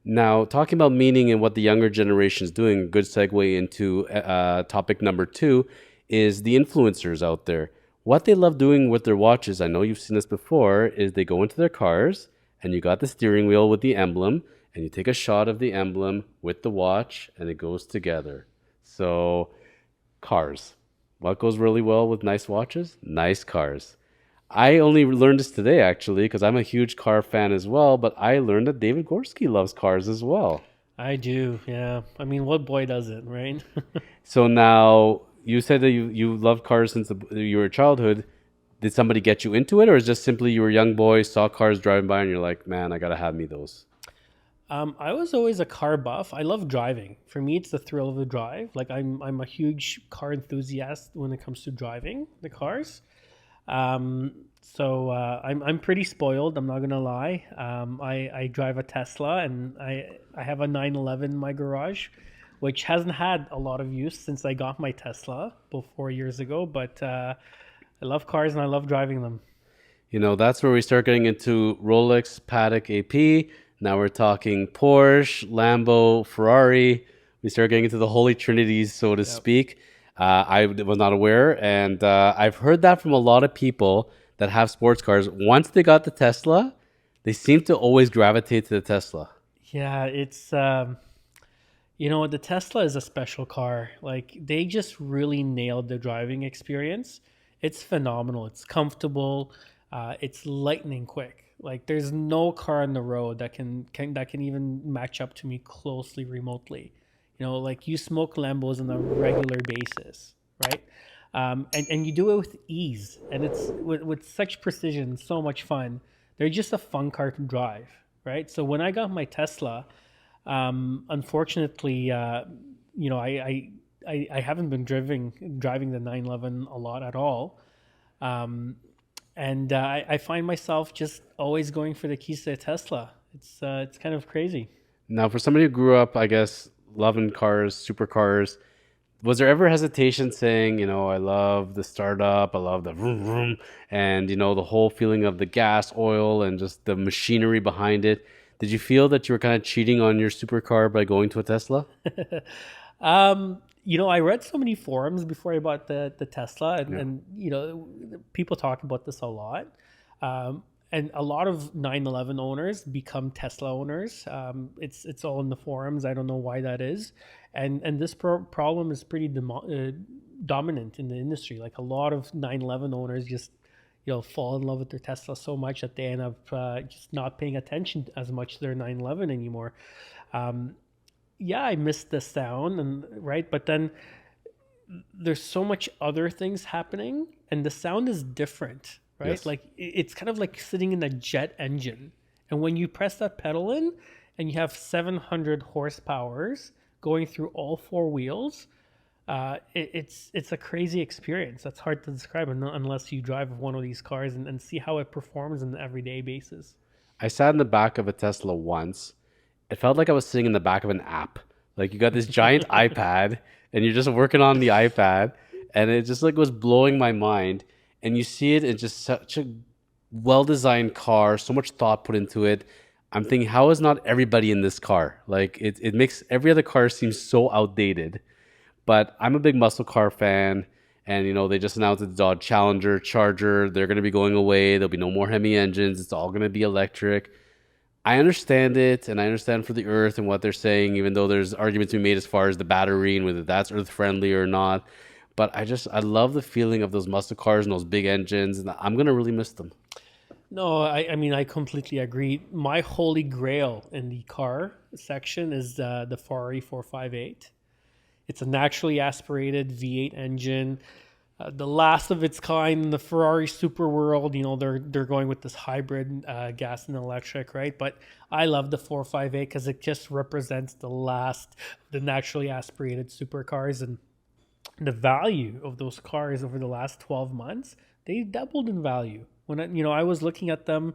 Now, talking about meaning and what the younger generation is doing, a good segue into topic number two is the influencers out there. What they love doing with their watches, I know you've seen this before, is they go into their cars and you got the steering wheel with the emblem and you take a shot of the emblem with the watch and it goes together. So, cars. What goes really well with nice watches? Nice cars. I only learned this today actually because I'm a huge car fan as well, but I learned that David Gorski loves cars as well. I do, yeah. I mean, what boy doesn't, right? So now you said that you loved cars since your childhood. Did somebody get you into it, or is just simply you were a young boy, saw cars driving by, and you're like, man, I gotta have me those? I was always a car buff. I love driving. For me, it's the thrill of the drive. Like I'm a huge car enthusiast when it comes to driving the cars. I'm pretty spoiled. I'm not gonna lie. I drive a Tesla, and I have a 911 in my garage, which hasn't had a lot of use since I got my Tesla about 4 years ago. But I love cars and I love driving them. You know, that's where we start getting into Rolex, Patek AP. Now we're talking Porsche, Lambo, Ferrari. We start getting into the holy trinities, so to Yep. speak. I was not aware, and I've heard that from a lot of people that have sports cars. Once they got the Tesla, they seem to always gravitate to the Tesla. Yeah, it's the Tesla is a special car. Like they just really nailed the driving experience. It's phenomenal. It's comfortable. It's lightning quick. Like there's no car on the road that can even match up to me closely remotely. Like you smoke Lambos on a regular basis, right? And you do it with ease, and it's with such precision, so much fun. They're just a fun car to drive, right? So when I got my Tesla, unfortunately, I haven't been driving the 911 a lot at all. Um, and I find myself just always going for the keys to a Tesla. It's kind of crazy. Now, for somebody who grew up, I guess, loving cars, supercars, was there ever hesitation saying, I love the startup, I love the vroom vroom, and the whole feeling of the gas, oil, and just the machinery behind it? Did you feel that you were kind of cheating on your supercar by going to a Tesla? I read so many forums before I bought the Tesla, and, Yeah. and people talk about this a lot. And a lot of 911 owners become Tesla owners. It's all in the forums. I don't know why that is, and this problem is pretty dominant in the industry. Like a lot of 911 owners just fall in love with their Tesla so much that they end up just not paying attention as much to their 911 anymore. Um, yeah, I miss the sound and right, but then there's so much other things happening and the sound is different, right? Yes. Like it's kind of like sitting in a jet engine. And when you press that pedal in and you have 700 horsepowers going through all four wheels, it's a crazy experience. That's hard to describe unless you drive one of these cars and see how it performs on an everyday basis. I sat in the back of a Tesla once. It felt like I was sitting in the back of an app. Like you got this giant iPad and you're just working on the iPad and it just like was blowing my mind. And you see it in just such a well-designed car, so much thought put into it. I'm thinking, how is not everybody in this car? Like it makes every other car seem so outdated. But I'm a big muscle car fan, and they just announced the Dodge Challenger, Charger. They're going to be going away. There'll be no more Hemi engines. It's all going to be electric. I understand it, and I understand for the Earth and what they're saying, even though there's arguments to be made as far as the battery and whether that's Earth friendly or not. But I love the feeling of those muscle cars and those big engines, and I'm gonna really miss them. No, I mean, I completely agree. My holy grail in the car section is the Ferrari 458. It's a naturally aspirated V8 engine, the last of its kind in the Ferrari super world. They're going with this hybrid gas and electric, right? But I love the 458 because it just represents the naturally aspirated supercars, and the value of those cars over the last 12 months, they doubled in value. When I was looking at them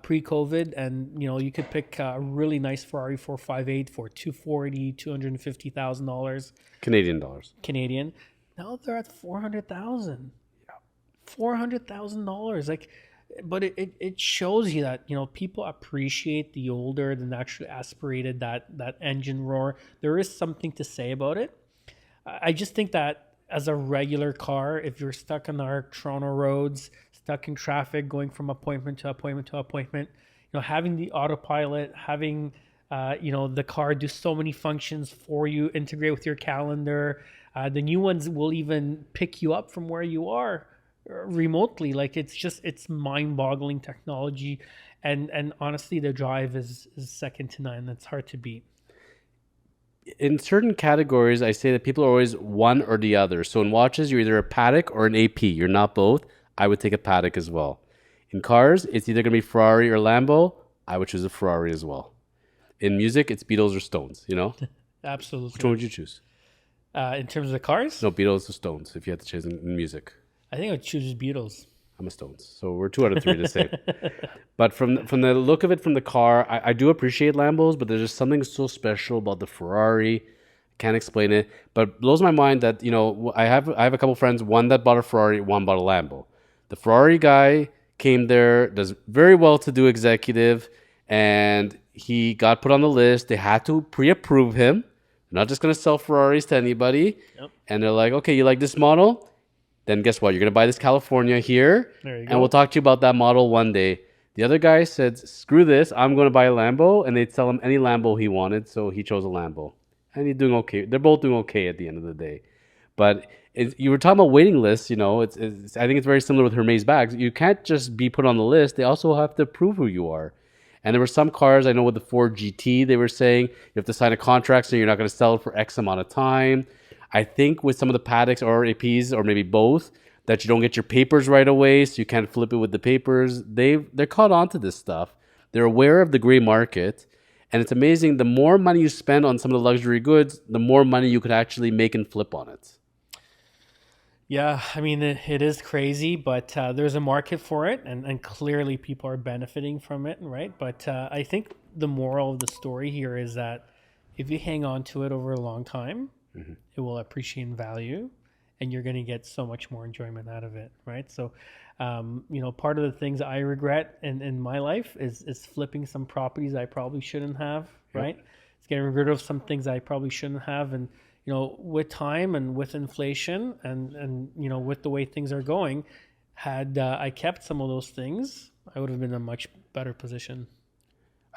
pre-COVID, and you could pick a really nice Ferrari 458 for 250,000 dollars Canadian dollars. Canadian. Now they're at 400,000. $400,000. Like but it shows you that, people appreciate the older, the naturally aspirated, that engine roar. There is something to say about it. I just think that as a regular car, if you're stuck on our Toronto roads, stuck in traffic, going from appointment to appointment to appointment, having the autopilot, having the car do so many functions for you, integrate with your calendar. The new ones will even pick you up from where you are remotely. Like it's mind-boggling technology, and honestly, the drive is second to none. That's hard to beat. In certain categories, I say that people are always one or the other. So in watches, you're either a Patek or an AP. You're not both. I would take a Patek as well. In cars, it's either going to be Ferrari or Lambo. I would choose a Ferrari as well. In music, it's Beatles or Stones, you know? Absolutely. Which one would you choose? In terms of the cars, No, Beatles or Stones, if you had to choose in music. I think I would choose Beatles. I'm a Stones. So we're 2 out of 3 the same. But from the look of it from the car, I do appreciate Lambos, but there's just something so special about the Ferrari. Can't explain it. But it blows my mind that, I have a couple friends, one that bought a Ferrari, one bought a Lambo. The Ferrari guy came there, does very well to do executive, and he got put on the list. They had to pre-approve him. They're not just going to sell Ferraris to anybody. Yep. And they're like, okay, you like this model? Then guess what? You're going to buy this California here, There you and go. we'll talk to you about that model one day. The other guy said, screw this, I'm going to buy a Lambo, and they'd sell him any Lambo he wanted, so he chose a Lambo. And he's doing okay. They're both doing okay at the end of the day. But you were talking about waiting lists, I think it's very similar with Hermes bags. You can't just be put on the list. They also have to prove who you are. And there were some cars, I know with the Ford GT, they were saying you have to sign a contract so you're not going to sell it for X amount of time. I think with some of the Pateks or APs, or maybe both, that you don't get your papers right away, so you can't flip it with the papers. They're caught on to this stuff. They're aware of the gray market. And it's amazing, the more money you spend on some of the luxury goods, the more money you could actually make and flip on it. Yeah, I mean, it is crazy, but there's a market for it, and clearly people are benefiting from it, right? But I think the moral of the story here is that if you hang on to it over a long time, it will appreciate in value, and you're going to get so much more enjoyment out of it, right? So, part of the things I regret in my life is flipping some properties I probably shouldn't have, right? It's getting rid of some things I probably shouldn't have, and with time and with inflation and with the way things are going, had I kept some of those things, I would have been in a much better position.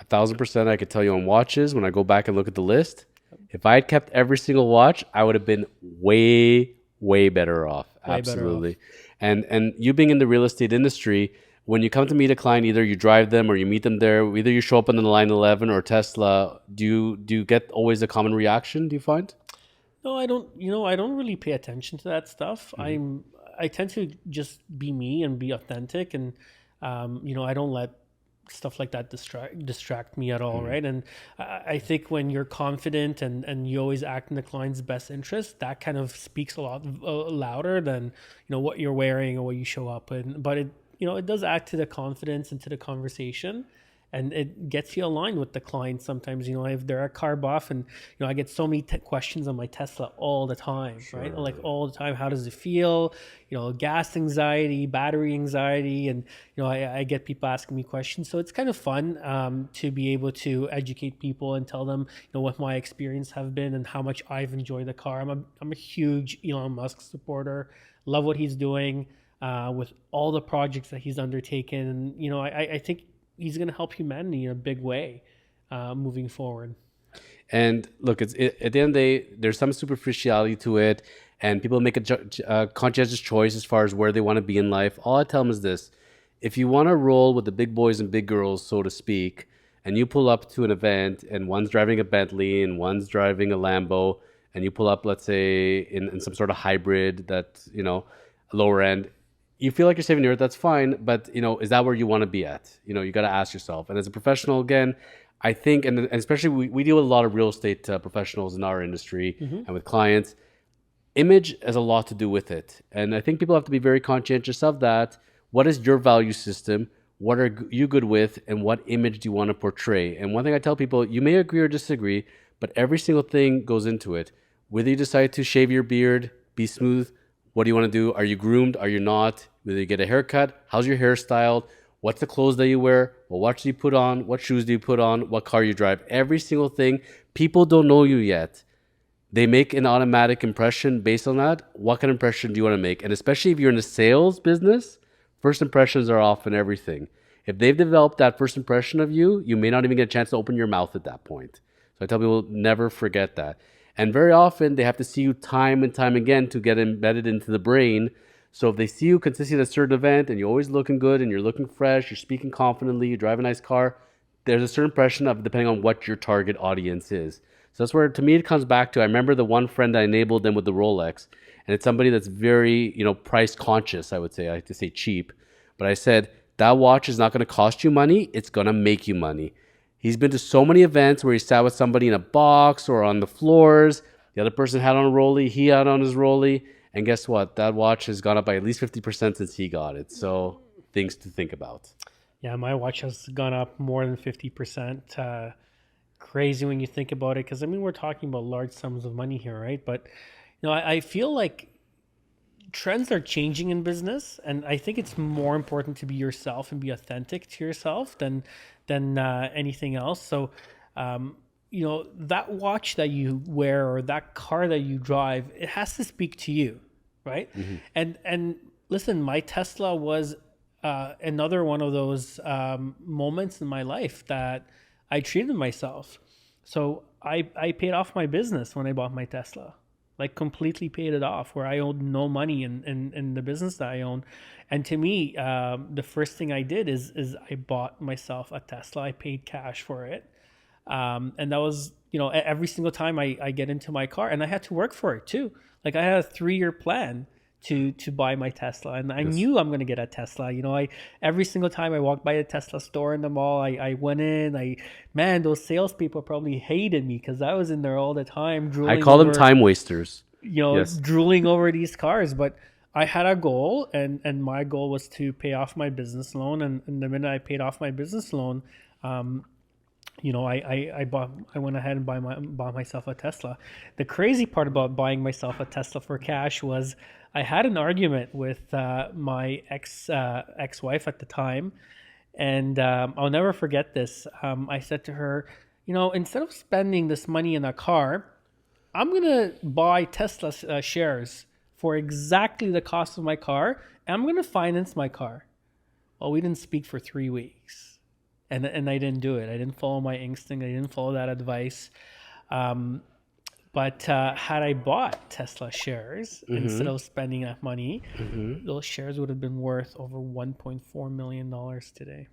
1,000%, I could tell you on watches, when I go back and look at the list, if I had kept every single watch, I would have been way, way better off. Way better Absolutely. off. And you being in the real estate industry, when you come to meet a client, either you drive them or you meet them there, either you show up on the Line 11 or Tesla, do you get always a common reaction, do you find? No, I don't. I don't really pay attention to that stuff. I tend to just be me and be authentic, and I don't let stuff like that distract me at all, right? And I think when you're confident and you always act in the client's best interest, that kind of speaks a lot louder than what you're wearing or what you show up in. But it does add to the confidence and to the conversation. And it gets you aligned with the client sometimes. If they're a car buff, and I get so many questions on my Tesla all the time, right? Like all the time. How does it feel? Gas anxiety, battery anxiety, and I get people asking me questions. So it's kind of fun to be able to educate people and tell them what my experience have been and how much I've enjoyed the car. I'm a huge Elon Musk supporter. Love what he's doing with all the projects that he's undertaken. And I think he's going to help humanity in a big way moving forward. And look, at the end of the day, there's some superficiality to it, and people make a conscientious choice as far as where they want to be in life. All I tell them is this: if you want to roll with the big boys and big girls, so to speak, and you pull up to an event, and one's driving a Bentley and one's driving a Lambo, and you pull up, let's say, in some sort of hybrid that's lower end, you feel like you're saving the earth, that's fine. But, is that where you want to be at? You got to ask yourself. And as a professional, again, I think, and especially we deal with a lot of real estate professionals in our industry and with clients, image has a lot to do with it. And I think people have to be very conscientious of that. What is your value system? What are you good with? And what image do you want to portray? And one thing I tell people, you may agree or disagree, but every single thing goes into it. Whether you decide to shave your beard, be smooth, what do you want to do? Are you groomed? Are you not? Whether you get a haircut, how's your hair styled? What's the clothes that you wear? What watch do you put on? What shoes do you put on? What car you drive? Every single thing. People don't know you yet. They make an automatic impression based on that. What kind of impression do you want to make? And especially if you're in a sales business, first impressions are often everything. If they've developed that first impression of you, you may not even get a chance to open your mouth at that point. So I tell people never forget that. And very often they have to see you time and time again to get embedded into the brain. So if they see you consistently at a certain event and you're always looking good and you're looking fresh, you're speaking confidently, you drive a nice car, there's a certain impression of depending on what your target audience is. So that's where, to me, it comes back to, I remember the one friend I enabled them with the Rolex, and it's somebody that's very, price conscious, I would say. I like to say cheap. But I said, that watch is not going to cost you money. It's going to make you money. He's been to so many events where he sat with somebody in a box or on the floors. The other person had on a Rollie. He had on his Rollie. And guess what? That watch has gone up by at least 50% since he got it. So things to think about. Yeah, my watch has gone up more than 50%. Crazy when you think about it, because I mean, we're talking about large sums of money here, right? But I feel like trends are changing in business, and I think it's more important to be yourself and be authentic to yourself than anything else. So that watch that you wear or that car that you drive, it has to speak to you, right? Mm-hmm. And listen, my Tesla was another one of those moments in my life that I treated myself. So I paid off my business when I bought my Tesla, like completely paid it off, where I owed no money in the business that I own. And to me, the first thing I did is I bought myself a Tesla. I paid cash for it. And that was, every single time I get into my car, and I had to work for it too. Like I had a 3-year plan to buy my Tesla, and I knew I'm going to get a Tesla. Every single time I walked by a Tesla store in the mall, I went in. Man, those salespeople probably hated me because I was in there all the time drooling. I call them time wasters. Drooling over these cars. But I had a goal, and my goal was to pay off my business loan. And the minute I paid off my business loan, I went ahead and bought myself a Tesla. The crazy part about buying myself a Tesla for cash was I had an argument with my ex-wife at the time, and I'll never forget this. I said to her, instead of spending this money in a car, I'm gonna buy Tesla shares for exactly the cost of my car, and I'm gonna finance my car. Well, we didn't speak for 3 weeks. And I didn't do it. I didn't follow my instinct. I didn't follow that advice. But had I bought Tesla shares instead of spending that money, those shares would have been worth over $1.4 million today.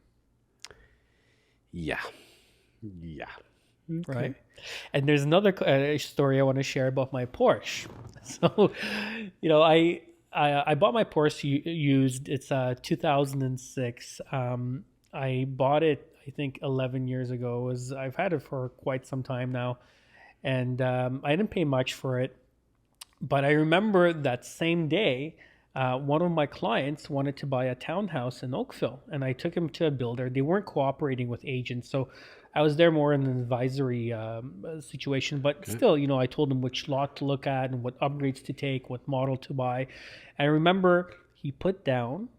Yeah. Okay. Right. And there's another story I want to share about my Porsche. So, I bought my Porsche used. It's 2006. I bought it, I think, 11 years ago. I've had it for quite some time now, and I didn't pay much for it. But I remember that same day, one of my clients wanted to buy a townhouse in Oakville, and I took him to a builder. They weren't cooperating with agents, so I was there more in an advisory situation. But still, I told him which lot to look at and what upgrades to take, what model to buy. And I remember he put down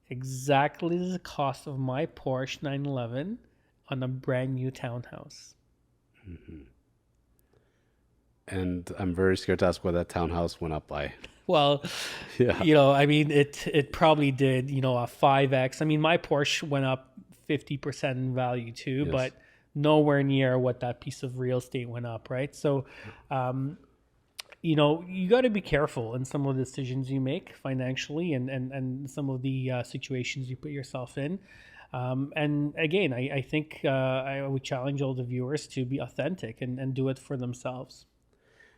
exactly the cost of my Porsche 911 on a brand new townhouse. Mm-hmm. And I'm very scared to ask what that townhouse went up by. Well, yeah. It probably did, a 5x. I mean, my Porsche went up 50% in value too, yes, but nowhere near what that piece of real estate went up, right? So, you got to be careful in some of the decisions you make financially and some of the situations you put yourself in. And again, I think I would challenge all the viewers to be authentic and do it for themselves.